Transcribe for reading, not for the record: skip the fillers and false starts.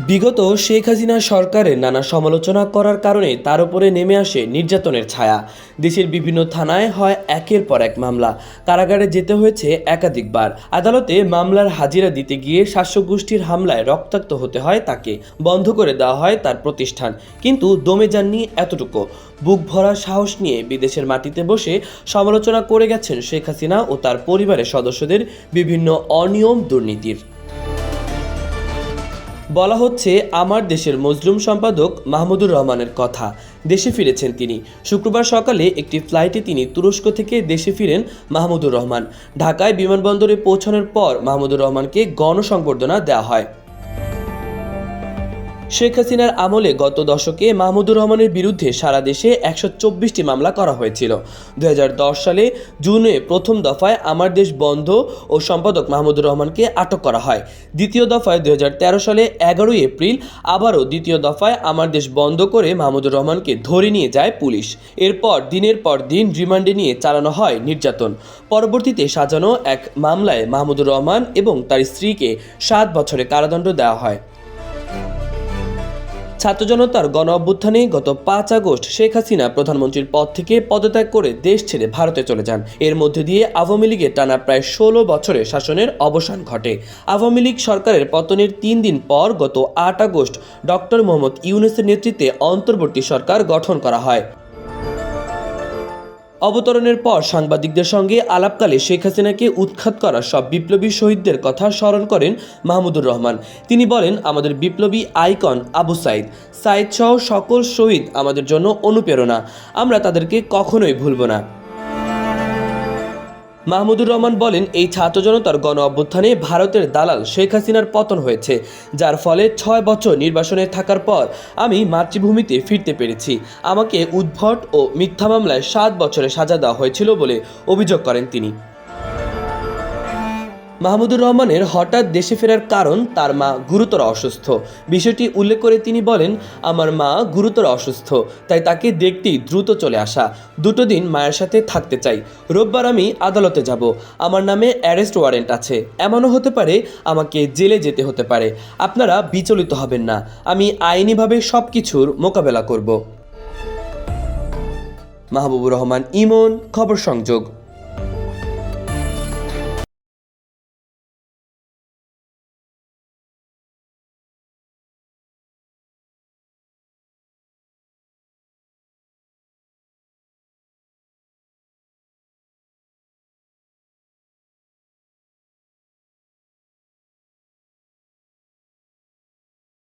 বিগত শেখ হাসিনা সরকারের নানা সমালোচনা করার কারণে তার উপরে নেমে আসে নির্যাতনের ছায়া। দেশের বিভিন্ন থানায় হয় একের পর এক মামলা, কারাগারে যেতে হয়েছে একাধিকবার। আদালতে মামলার হাজিরা দিতে গিয়ে শাসক গোষ্ঠীর হামলায় রক্তাক্ত হতে হয় তাকে, বন্ধ করে দেওয়া হয় তার প্রতিষ্ঠান। কিন্তু দমে যাননি এতটুকু, বুক ভরা সাহস নিয়ে বিদেশের মাটিতে বসে সমালোচনা করে গেছেন শেখ হাসিনা ও তার পরিবারের সদস্যদের বিভিন্ন অনিয়ম দুর্নীতির। বলা হচ্ছে আমার দেশের মজলুম সম্পাদক মাহমুদুর রহমানের কথা। দেশে ফিরেছেন তিনি। শুক্রবার সকালে একটি ফ্লাইটে তিনি তুরস্ক থেকে দেশে ফিরেন মাহমুদুর রহমান। ঢাকায় বিমানবন্দরে পৌঁছানোর পর মাহমুদুর রহমানকে গণসংবর্ধনা দেওয়া হয়। শেখ হাসিনার আমলে গত দশকে মাহমুদুর রহমানের বিরুদ্ধে সারা দেশে ১২৪টি মামলা করা হয়েছিল। ২০১০ সালে জুনে প্রথম দফায় আমার দেশ বন্ধ ও সম্পাদক মাহমুদুর রহমানকে আটক করা হয়। দ্বিতীয় দফায় ২০১৩ সালে ১১ এপ্রিল আবারও দ্বিতীয় দফায় আমার দেশ বন্ধ করে মাহমুদুর রহমানকে ধরে নিয়ে যায় পুলিশ। এরপর দিনের পর দিন রিমান্ডে নিয়ে চালানো হয় নির্যাতন। পরবর্তীতে সাজানো এক মামলায় মাহমুদুর রহমান এবং তার স্ত্রীকে ৭ বছরের কারাদণ্ড দেওয়া হয়। ছাত্র জনতার গণ অভ্যুত্থানে গত ৫ আগস্ট শেখ হাসিনা প্রধানমন্ত্রীর পদ থেকে পদত্যাগ করে দেশ ছেড়ে ভারতে চলে যান। এর মধ্যে দিয়ে আওয়ামী লীগের টানা প্রায় ১৬ বছরের শাসনের অবসান ঘটে। আওয়ামী লীগ সরকারের পতনের ৩ দিন পর গত ৮ আগস্ট ডক্টর মোহাম্মদ ইউনূসের নেতৃত্বে অন্তর্বর্তী সরকার গঠন করা হয়। অবতরণের পর সাংবাদিকদের সঙ্গে আলাপকালে শেখ হাসিনাকে উৎখাত করা সব বিপ্লবী শহীদদের কথা স্মরণ করেন মাহমুদুর রহমান। তিনি বলেন, আমাদের বিপ্লবী আইকন আবু সাইদ সহ সকল শহীদ আমাদের জন্য অনুপ্রেরণা, আমরা তাদেরকে কখনোই ভুলব না। মাহমুদুর রহমান বলেন, এই ছাত্র জনতার গণ অভ্যুত্থানে ভারতের দালাল শেখ হাসিনার পতন হয়েছে, যার ফলে ৬ বছর নির্বাসনে থাকার পর আমি মাতৃভূমিতে ফিরতে পেরেছি। আমাকে উদ্ভট ও মিথ্যা মামলায় ৭ বছরের সাজা দেওয়া হয়েছিল বলে অভিযোগ করেন তিনি। মাহমুদুর রহমানের হঠাৎ দেশে ফেরার কারণ তার মা গুরুতর অসুস্থ। বিষয়টি উল্লেখ করে তিনি বলেন, আমার মা গুরুতর অসুস্থ, তাই তাকে দেখতেই দ্রুত চলে আসা। ২ দিন মায়ের সাথে থাকতে চাই। রোববার আমি আদালতে যাব। আমার নামে অ্যারেস্ট ওয়ারেন্ট আছে। এমনও হতে পারে আমাকে জেলে যেতে হতে পারে। আপনারা বিচলিত হবেন না, আমি আইনিভাবে সব কিছুর মোকাবেলা করব। মাহবুবুর রহমান ইমন, খবর সংযোগ।